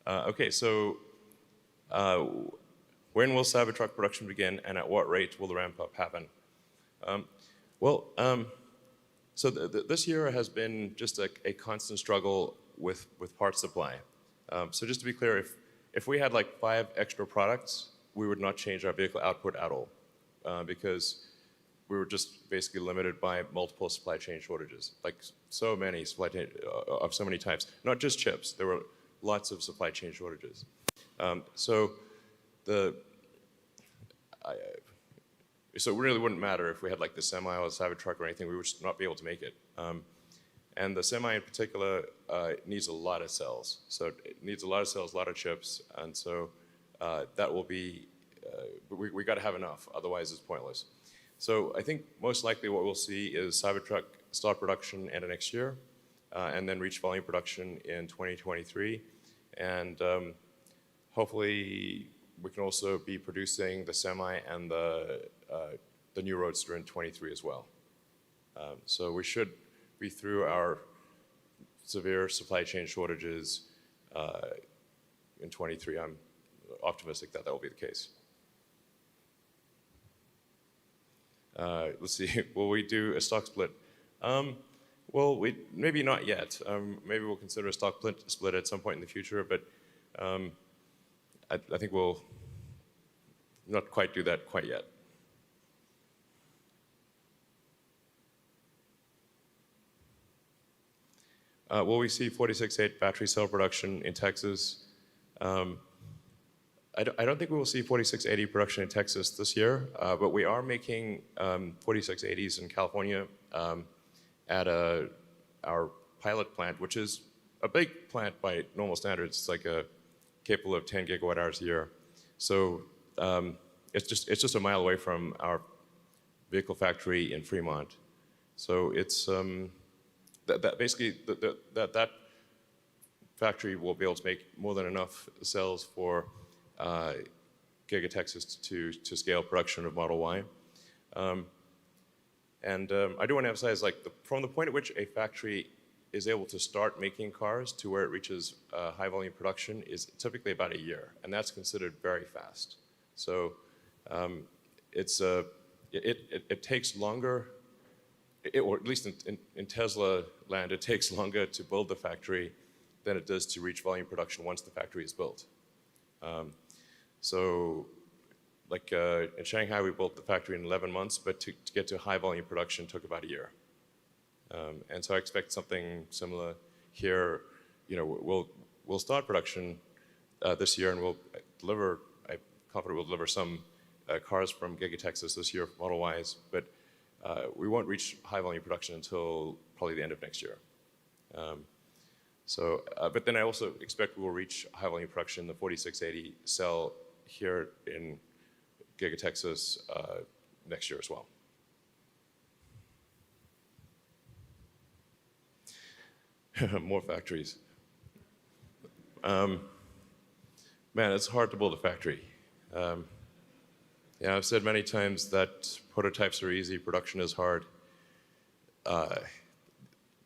Okay, so when will Cybertruck production begin, and at what rate will the ramp up happen? Well, so this year has been just a constant struggle with part supply. So just to be clear, if we had like 5 extra products, we would not change our vehicle output at all, because we were just basically limited by multiple supply chain shortages, like so many supply chain of so many types. Not just chips, there were lots of supply chain shortages. So it really wouldn't matter if we had like the Semi or the Cybertruck or anything, we would just not be able to make it. And the Semi in particular needs a lot of cells. So it needs a lot of cells, a lot of chips, and so that will be, we got to have enough, otherwise it's pointless. So I think most likely what we'll see is Cybertruck start production end of next year, and then reach volume production in 2023. And hopefully we can also be producing the Semi and the new Roadster in 23 as well. So we should be through our severe supply chain shortages in 23. I'm optimistic that will be the case. Let's see, will we do a stock split? Well, maybe not yet. Maybe we'll consider a stock split at some point in the future, but I think we'll not quite do that quite yet. Will we see 46.8 battery cell production in Texas? I don't think we will see 4680 production in Texas this year, but we are making 4680s in California at our pilot plant, which is a big plant by normal standards. It's like capable of 10 gigawatt hours a year. So it's just a mile away from our vehicle factory in Fremont. So it's basically that factory will be able to make more than enough cells for Giga Texas to scale production of Model Y. And I do want to emphasize, like, from the point at which a factory is able to start making cars to where it reaches high volume production is typically about a year, and that's considered very fast. So it takes longer, or at least in Tesla land, it takes longer to build the factory than it does to reach volume production once the factory is built. So like in Shanghai, we built the factory in 11 months, but to get to high volume production took about a year. And so I expect something similar here. You know, we'll start production this year, and we'll deliver, I'm confident we'll deliver some cars from Giga Texas this year, Model Ys, but we won't reach high volume production until probably the end of next year. But then I also expect we will reach high volume production, the 4680 cell here in Giga Texas next year as well. More factories. Man, it's hard to build a factory. Yeah, I've said many times that prototypes are easy, production is hard.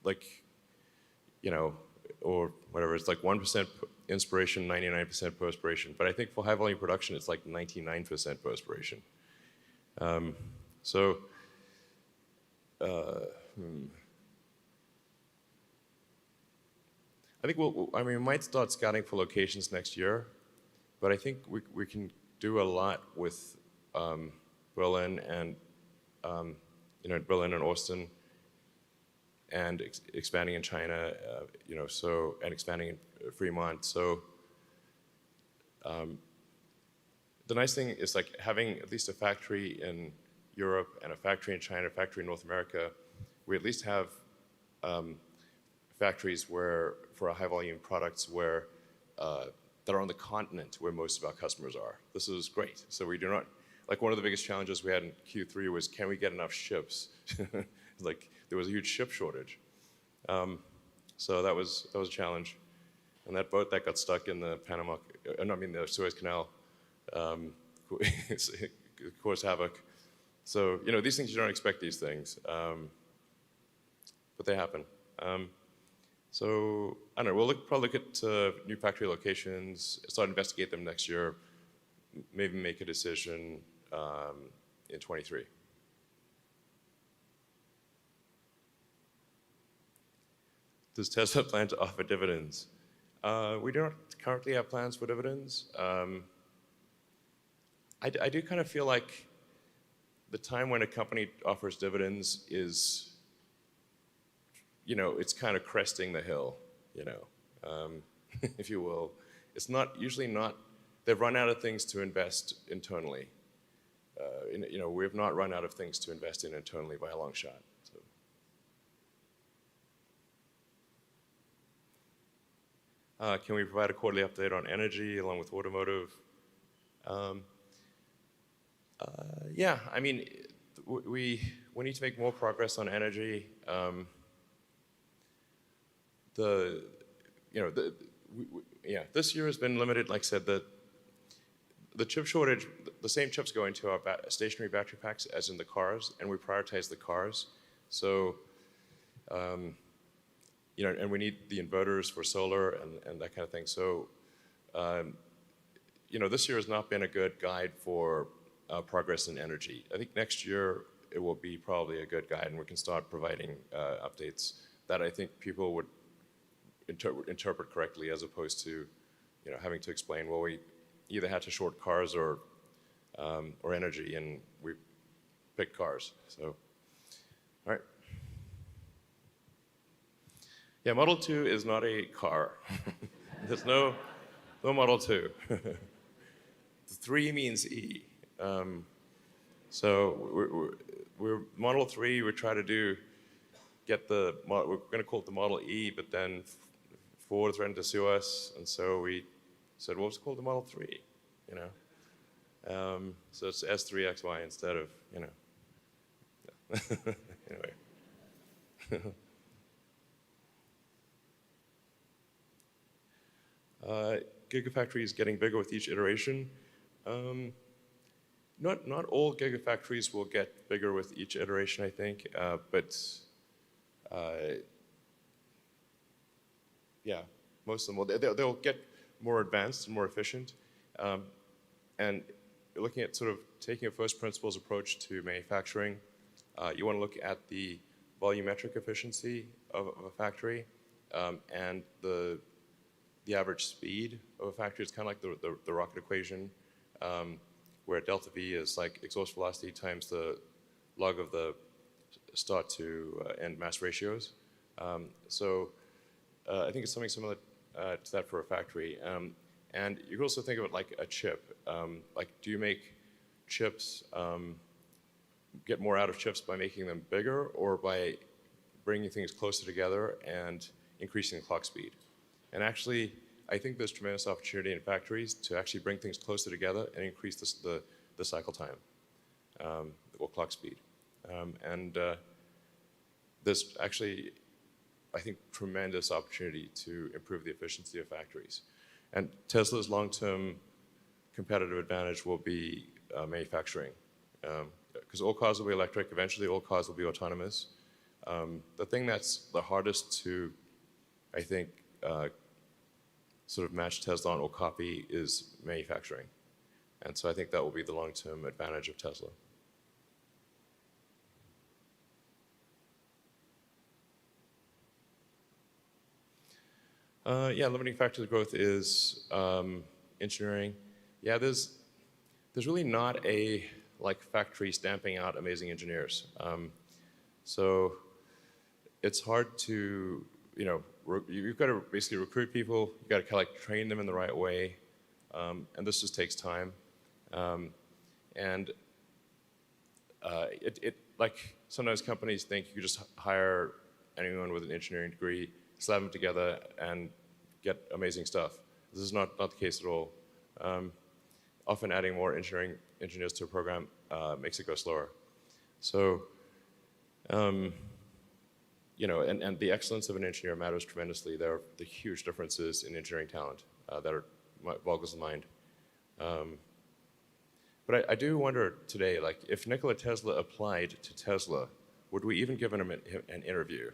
Like, you know, or whatever, it's like 1% inspiration, 99% perspiration. But I think for high volume production, it's like 99% perspiration. I think we might start scouting for locations next year, but I think we can do a lot with Berlin and Berlin and Austin, and expanding in China, and expanding in Fremont. So the nice thing is, like, having at least a factory in Europe and a factory in China, a factory in North America. We at least have factories where, for our high volume products, where that are on the continent where most of our customers are. This is great. So we do not, like, one of the biggest challenges we had in Q3 was, can we get enough ships? Like, there was a huge ship shortage. So that was a challenge. And that boat that got stuck in the the Suez Canal caused havoc. So, these things, you don't expect these things, but they happen. So I don't know. We'll probably look at new factory locations, start investigate them next year, maybe make a decision in 23. Does Tesla plan to offer dividends? We do not currently have plans for dividends. I do kind of feel like the time when a company offers dividends is, it's kind of cresting the hill, if you will. It's usually not, they've run out of things to invest internally. We've not run out of things to invest in internally by a long shot. So. Can we provide a quarterly update on energy along with automotive? Yeah, I mean, we need to make more progress on energy. This year has been limited. Like I said, the chip shortage, the same chips go into our stationary battery packs as in the cars, and we prioritize the cars. So, and we need the inverters for solar and that kind of thing. So, this year has not been a good guide for progress in energy. I think next year it will be probably a good guide, and we can start providing updates that I think people would interpret correctly, as opposed to, having to explain, well, we either had to short cars or energy, and we picked cars. So, all right. Yeah, Model 2 is not a car. There's no Model 2. The 3 means E. So we're Model 3. We try to get we're going to call it the Model E, but then Ford threatened to sue us, and so we said, well, let's call it the Model 3. So it's S3XY instead of, Anyway. Gigafactory is getting bigger with each iteration. Not all Gigafactories will get bigger with each iteration, I think, but yeah, most of them will. They'll get more advanced and more efficient. And looking at sort of taking a first principles approach to manufacturing, you want to look at the volumetric efficiency of a factory and the average speed of a factory. Is kind of like the rocket equation, where delta V is like exhaust velocity times the log of the start to end mass ratios. So I think it's something similar to that for a factory. And you can also think of it like a chip. Like, do you make chips, get more out of chips by making them bigger, or by bringing things closer together and increasing the clock speed? And actually, I think there's tremendous opportunity in factories to actually bring things closer together and increase the cycle time, or clock speed. And there's actually, I think, tremendous opportunity to improve the efficiency of factories. And Tesla's long-term competitive advantage will be manufacturing, because all cars will be electric. Eventually, all cars will be autonomous. The thing that's the hardest to, I think, sort of match Tesla on or copy is manufacturing. And so I think that will be the long-term advantage of Tesla. Yeah, limiting factor to growth is engineering. Yeah, there's really not a factory stamping out amazing engineers. So it's hard to, you've got to basically recruit people. You've got to kind of train them in the right way, and this just takes time. And sometimes companies think you could just hire anyone with an engineering degree, slap them together, and get amazing stuff. This is not the case at all. Often adding more engineers to a program makes it go slower. So, and the excellence of an engineer matters tremendously. There are the huge differences in engineering talent that boggles the mind. But I do wonder today, if Nikola Tesla applied to Tesla, would we even give him an interview?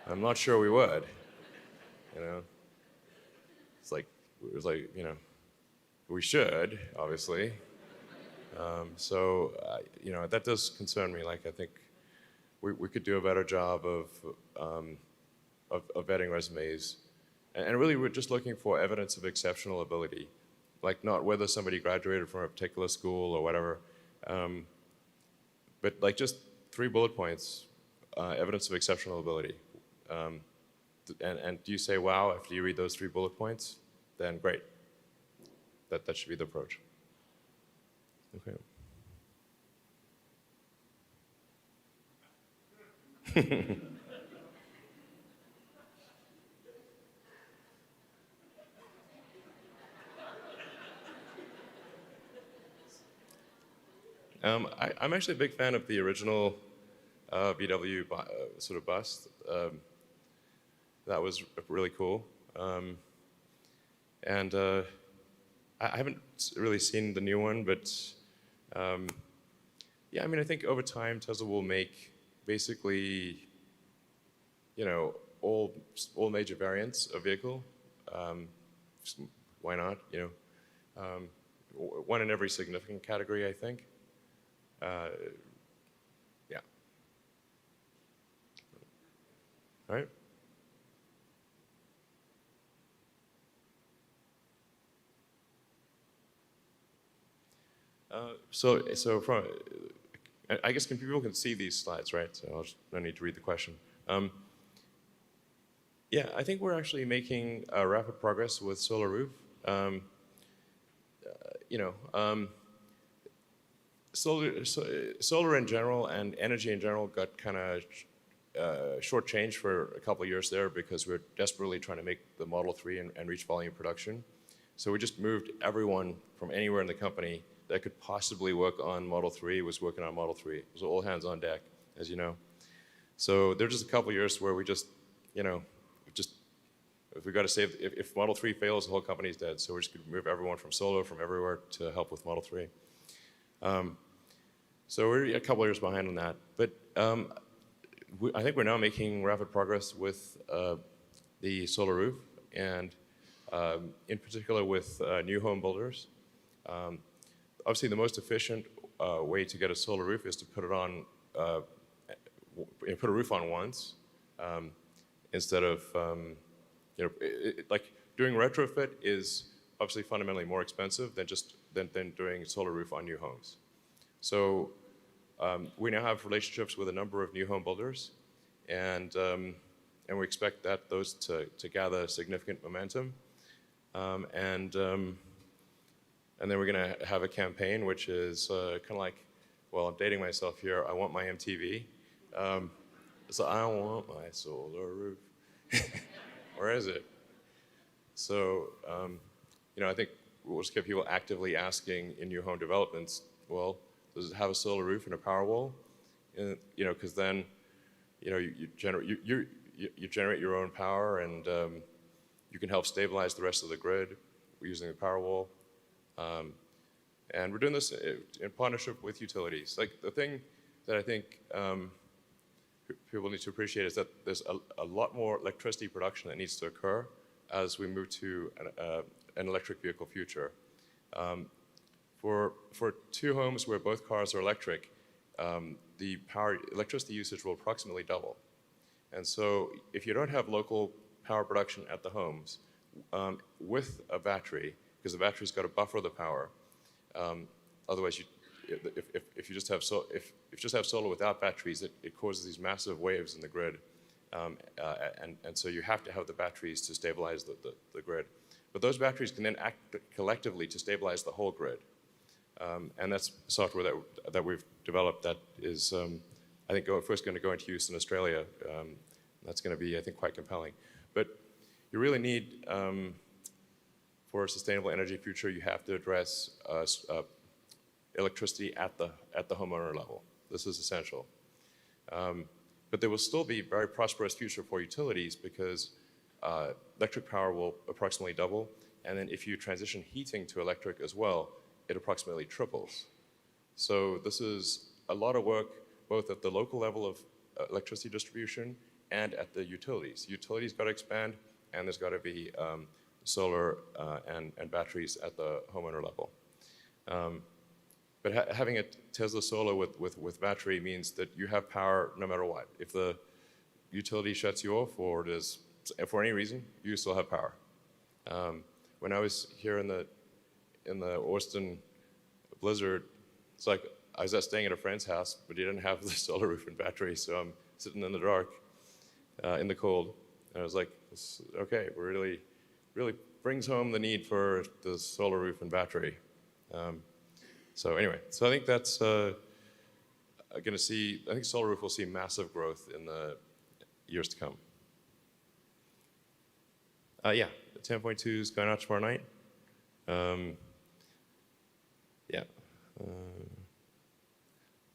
I'm not sure we would. You know, it was like, we should, obviously. That does concern me. Like, I think we could do a better job of vetting resumes. And really, we're just looking for evidence of exceptional ability, like not whether somebody graduated from a particular school or whatever, but like just 3 bullet points, evidence of exceptional ability. And do you say wow after you read those 3 bullet points? Then great. That should be the approach. Okay. I'm actually a big fan of the original VW sort of bus. That was really cool. I haven't really seen the new one, but yeah, I mean, I think over time Tesla will make basically, all major variants of vehicle. Why not? One in every significant category, I think. Yeah. All right. I guess people can see these slides, right? So no need to read the question. Yeah, I think we're actually making rapid progress with Solar Roof. Solar in general and energy in general got kind of shortchanged for a couple of years there because we're desperately trying to make the Model 3 and reach volume production. So we just moved everyone from anywhere in the company that could possibly work on Model 3 was working on Model 3. It was all hands on deck, as you know. So there's just a couple of years where we just, if we got to save, if Model 3 fails, the whole company's dead. So we're just going to move everyone from Solar, from everywhere, to help with Model 3. So we're a couple of years behind on that. But I think we're now making rapid progress with the Solar Roof, and in particular with new home builders. Obviously, the most efficient way to get a solar roof is to put it on, put a roof on once, instead of, like doing retrofit is obviously fundamentally more expensive than doing solar roof on new homes. So we now have relationships with a number of new home builders, and we expect those to gather significant momentum, and then we're going to have a campaign which is kind of like, well, I'm dating myself here. I want my MTV. So I want my solar roof. Where is it? So, I think we'll just get people actively asking in new home developments, well, does it have a solar roof and a Powerwall? Because then, you generate your own power, and you can help stabilize the rest of the grid using the Powerwall. And we're doing this in partnership with utilities. Like, the thing that I think people need to appreciate is that there's a lot more electricity production that needs to occur as we move to an electric vehicle future. For 2 homes where both cars are electric, the electricity usage will approximately double. And so if you don't have local power production at the homes with a battery, because the battery's got to buffer the power. Otherwise, if you just have solar without batteries, it causes these massive waves in the grid, and so you have to have the batteries to stabilize the grid. But those batteries can then act collectively to stabilize the whole grid, and that's software that we've developed that is, I think, first going to go into use in Australia. That's going to be, I think, quite compelling. But you really need for a sustainable energy future, you have to address electricity at the homeowner level. This is essential. But there will still be a very prosperous future for utilities because electric power will approximately double, and then if you transition heating to electric as well, it approximately triples. So this is a lot of work, both at the local level of electricity distribution and at the utilities. Utilities got to expand, and there's got to be solar and batteries at the homeowner level. But having a Tesla Solar with battery means that you have power no matter what. If the utility shuts you off or for any reason, you still have power. When I was here in the Austin blizzard, it's like I was staying at a friend's house, but he didn't have the solar roof and battery, so I'm sitting in the dark, in the cold. And I was like, okay, it really brings home the need for the solar roof and battery. So anyway, so I think that's going to see, I think solar roof will see massive growth in the years to come. Yeah, the 10.2 is going out tomorrow night. Yeah.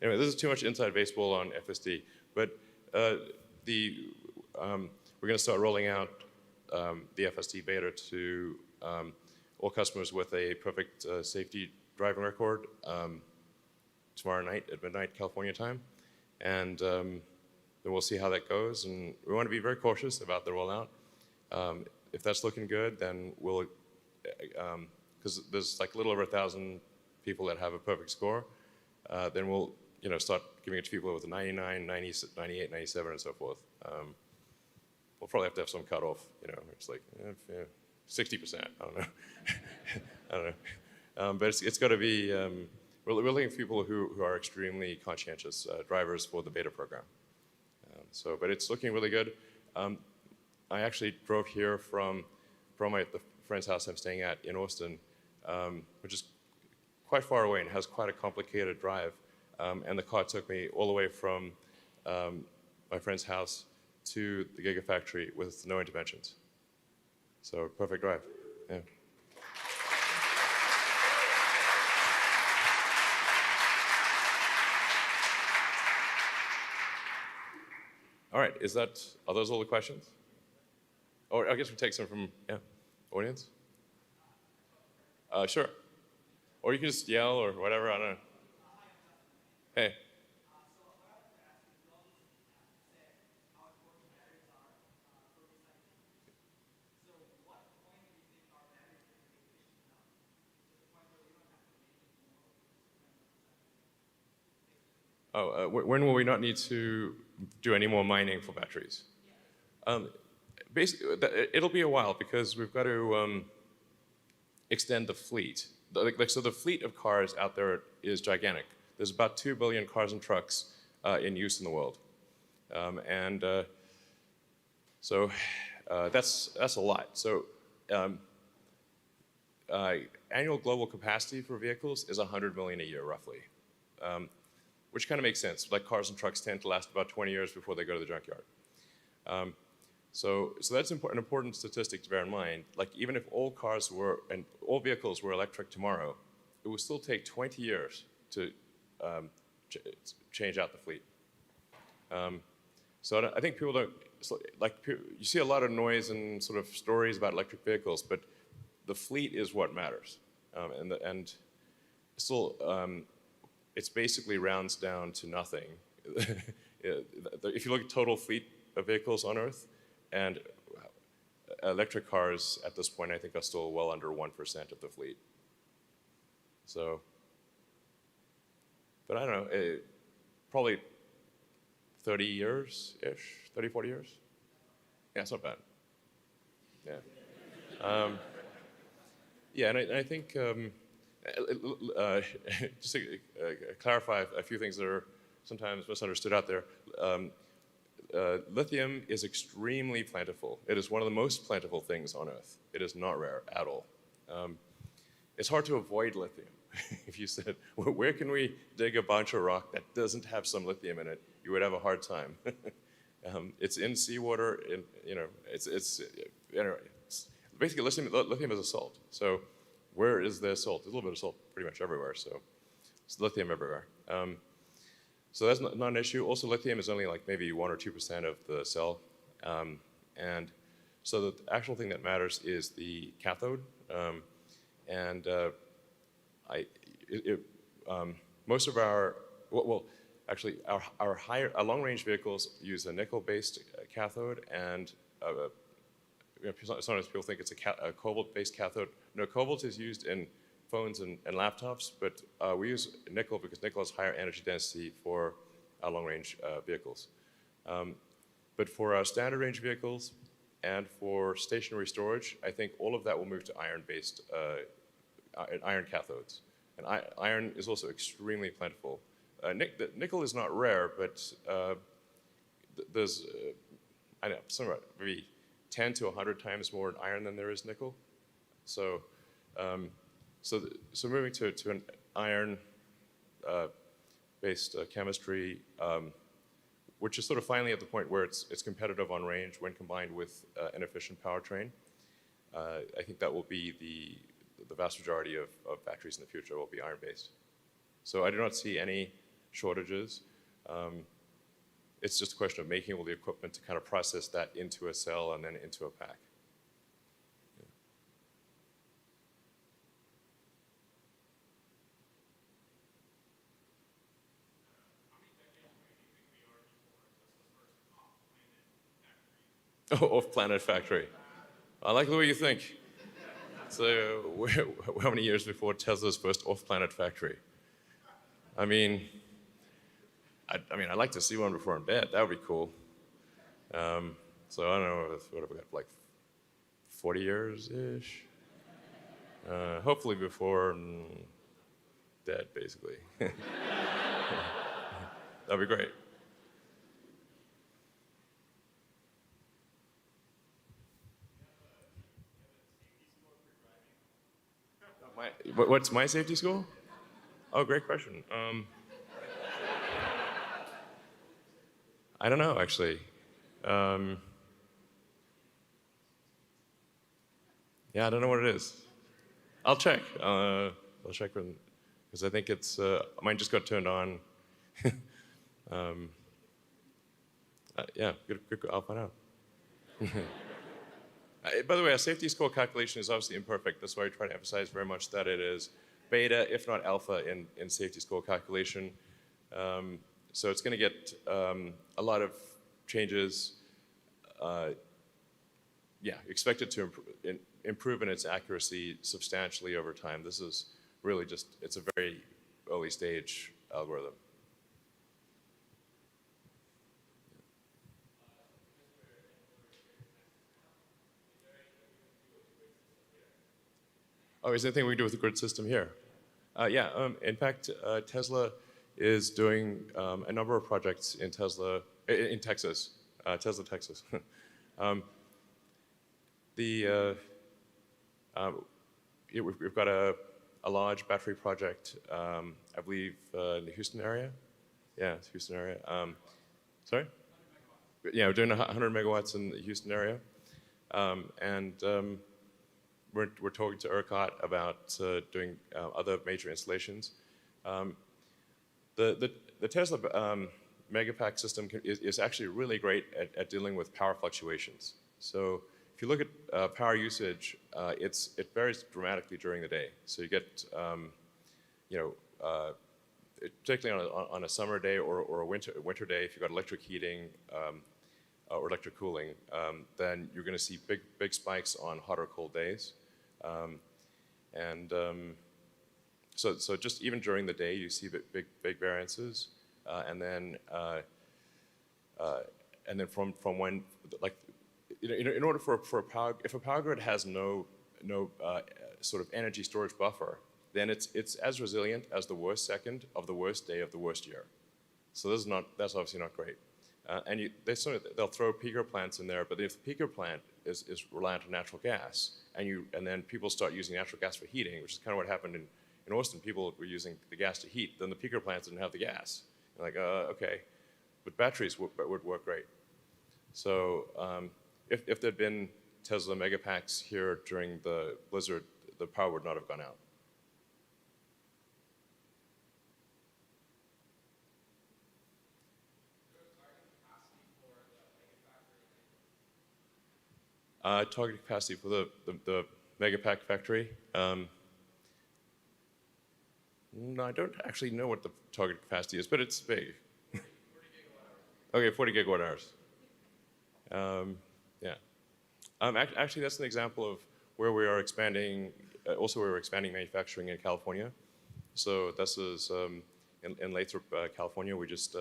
Anyway, this is too much inside baseball on FSD, but we're going to start rolling out the FSD beta to all customers with a perfect safety driving record tomorrow night at midnight California time, and then we'll see how that goes. And we want to be very cautious about the rollout. If that's looking good, then we'll, because there's like a little over 1,000 people that have a perfect score, then we'll start giving it to people with a 99, 90, 98, 97, and so forth. We'll probably have to have some cutoff. It's like 60%. I don't know. I don't know. But it's got to be. We're looking for people who are extremely conscientious drivers for the beta program. But it's looking really good. I actually drove here from the friend's house I'm staying at in Austin, which is quite far away and has quite a complicated drive. And the car took me all the way from my friend's house to the Gigafactory with no interventions. So perfect drive. Yeah. All right, are those all the questions? Or I guess we take some from, audience? Sure. Or you can just yell or whatever, I don't know. Hey. When will we not need to do any more mining for batteries? Basically, it'll be a while because we've got to extend the fleet. So the fleet of cars out there is gigantic. There's about 2 billion cars and trucks in use in the world. So that's a lot. So annual global capacity for vehicles is 100 million a year, roughly. Which kind of makes sense. Like cars and trucks tend to last about 20 years before they go to the junkyard. So that's an important statistic to bear in mind. Like even if all cars and all vehicles were electric tomorrow, it would still take 20 years to change out the fleet. So I think people don't, you see a lot of noise and sort of stories about electric vehicles, but the fleet is what matters. And still, it's basically rounds down to nothing. If you look at total fleet of vehicles on Earth, and electric cars at this point, I think, are still well under 1% of the fleet. So, but I don't know, probably 30 years-ish, 30, 40 years? Yeah, it's not bad. Yeah. Yeah, and I think, just to clarify a few things that are sometimes misunderstood out there, lithium is extremely plentiful. It is one of the most plentiful things on Earth. It is not rare at all. It's hard to avoid lithium. If you said, well, where can we dig a bunch of rock that doesn't have some lithium in it, you would have a hard time. It's in seawater. Basically, lithium is a salt. So where is there salt? There's a little bit of salt pretty much everywhere. So it's lithium everywhere. So that's not an issue. Also, lithium is only like maybe 1 or 2% of the cell. And so the actual thing that matters is the cathode. Most of our, actually, our long-range vehicles use a nickel-based cathode, and sometimes people think it's a cobalt-based cathode. No, cobalt is used in phones and laptops, but we use nickel because nickel has higher energy density for our long-range vehicles. But for our standard range vehicles and for stationary storage, I think all of that will move to iron-based, iron cathodes. And iron is also extremely plentiful. Nickel is not rare, but there's, I don't know, maybe 10 to 100 times more iron than there is nickel. So, so moving to an iron-based chemistry, which is sort of finally at the point where it's competitive on range when combined with an efficient powertrain. I think that will be the vast majority of batteries in the future will be iron-based. So I do not see any shortages. It's just a question of making all the equipment to kind of process that into a cell and then into a pack. Oh, off-planet factory. I like the way you think. So, how many years before Tesla's first off-planet factory? I mean, I'd like to see one before I'm dead. That would be cool. So I don't know, what have we got, like 40 years-ish? Hopefully before I'm dead, basically. That'd be great. What's my safety score? Oh, great question. I don't know, actually. Yeah, I don't know what it is. I'll check. I'll check because I think it's mine just got turned on. Yeah, good. I'll find out. By the way, our safety score calculation is obviously imperfect. That's why I try to emphasize very much that it is beta, if not alpha, in safety score calculation. So it's going to get a lot of changes. Yeah, expect it to improve in its accuracy substantially over time. This is really just, it's a very early stage algorithm. Oh, is there anything we can do with the grid system here? Yeah, in fact, Tesla is doing a number of projects in Texas. Tesla, Texas. We've got a large battery project, I believe, in the Houston area. Yeah, it's Houston area. Sorry? Yeah, we're doing 100 megawatts in the Houston area. We're talking to ERCOT about doing other major installations. The Tesla Megapack system is actually really great at dealing with power fluctuations. So if you look at power usage, it varies dramatically during the day. So you get, particularly on a summer day or a winter day, if you've got electric heating or electric cooling, then you're going to see big spikes on hot or cold days. So just even during the day, you see big variances, and then from when, like, in order for a power, if a power grid has no sort of energy storage buffer, then it's as resilient as the worst second of the worst day of the worst year. So that's obviously not great. And they'll throw peaker plants in there, but if the peaker plant is reliant on natural gas, and then people start using natural gas for heating, which is kind of what happened in Austin. People were using the gas to heat, then the peaker plants didn't have the gas. Like, okay, but batteries would work great. So if there'd been Tesla Megapacks here during the blizzard, the power would not have gone out. Target capacity for the Megapack factory. No, I don't actually know what the target capacity is, but it's big. 40 gigawatt hours. Okay, 40 gigawatt hours. Yeah. Actually, that's an example of where we are expanding, also where we're expanding manufacturing in California. So this is in Lathrop, California. We just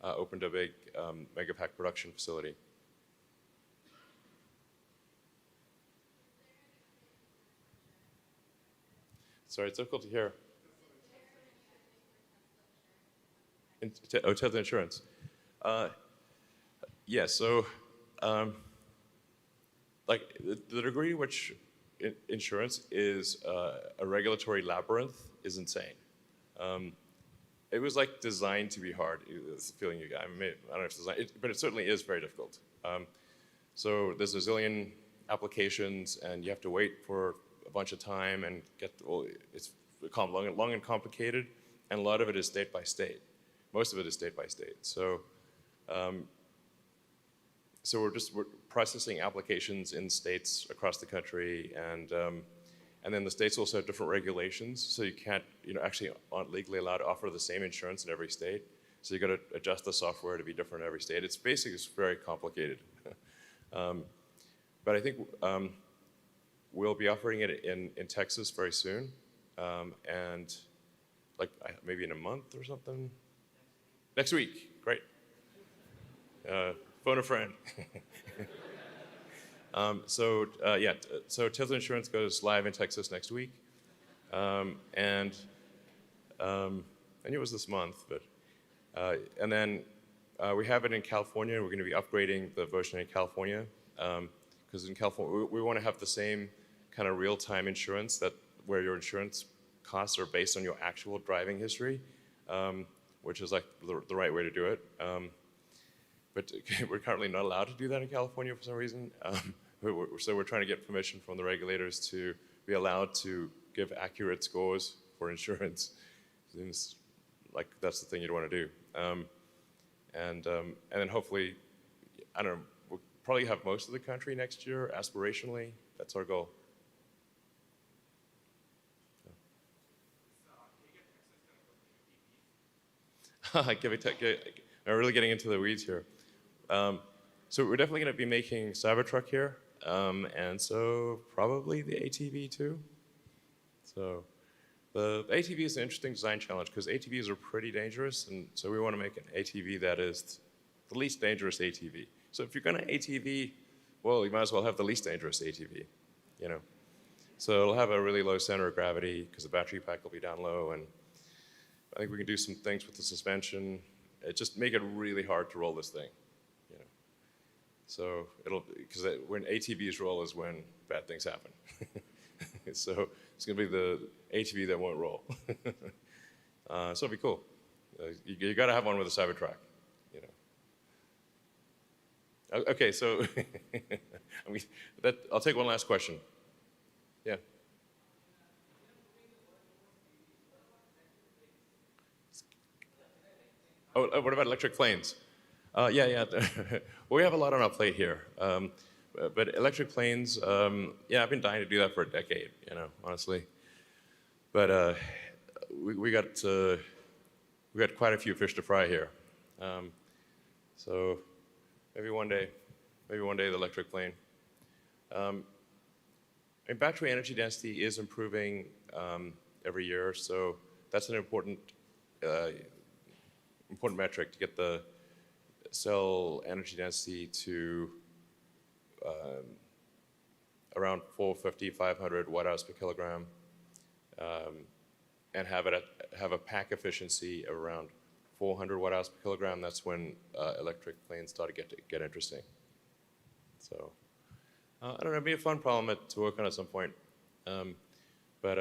opened a big megapack production facility. Sorry, it's difficult to hear. Tesla insurance. Yeah, so like the degree to which insurance is a regulatory labyrinth is insane. It was like designed to be hard. It's the feeling you get. I don't know if it's designed, but it certainly is very difficult. So there's a zillion applications, and you have to wait for a bunch of time and get. Well, it's long and complicated, and a lot of it is state by state. Most of it is state by state. So, so we're processing applications in states across the country, and then the states also have different regulations. So you can't, actually aren't legally allowed to offer the same insurance in every state. So you got to adjust the software to be different in every state. It's basically very complicated. But I think we'll be offering it in Texas very soon, and like maybe in a month or something. Next week, great. Phone a friend. So Tesla Insurance goes live in Texas next week, and I knew it was this month, but and then we have it in California. We're going to be upgrading the version in California because in California we want to have the same kind of real-time insurance where your insurance costs are based on your actual driving history. Which is like the right way to do it. But we're currently not allowed to do that in California for some reason. So we're trying to get permission from the regulators to be allowed to give accurate scores for insurance. Seems like that's the thing you'd want to do. And then hopefully, I don't know, we'll probably have most of the country next year, aspirationally. That's our goal. I'm really getting into the weeds here. So we're definitely going to be making Cybertruck here, and so probably the ATV too. So the ATV is an interesting design challenge because ATVs are pretty dangerous, and so we want to make an ATV that is the least dangerous ATV. So if you're going to ATV, well, you might as well have the least dangerous ATV, So it'll have a really low center of gravity because the battery pack will be down low, and I think we can do some things with the suspension. Just make it really hard to roll this thing, So because when ATVs roll is when bad things happen. So it's going to be the ATV that won't roll. So it'll be cool. You got to have one with a Cybertruck, Okay, so I'll take one last question. Yeah. Oh, what about electric planes? Yeah. Well, we have a lot on our plate here. But electric planes, I've been dying to do that for a decade, honestly. But we got quite a few fish to fry here. So maybe one day the electric plane. And battery energy density is improving every year, so that's an important metric to get the cell energy density to around 450, 500 watt-hours per kilogram, and have a pack efficiency of around 400 watt-hours per kilogram. That's when electric planes start to get interesting. So I don't know, it'd be a fun problem to work on at some point, but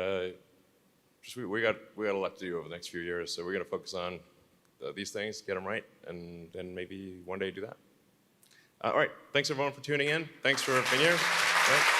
we got a lot to do over the next few years, so we're going to focus on these things, get them right, and then maybe one day do that. All right, thanks everyone for tuning in. Thanks for being here. Right.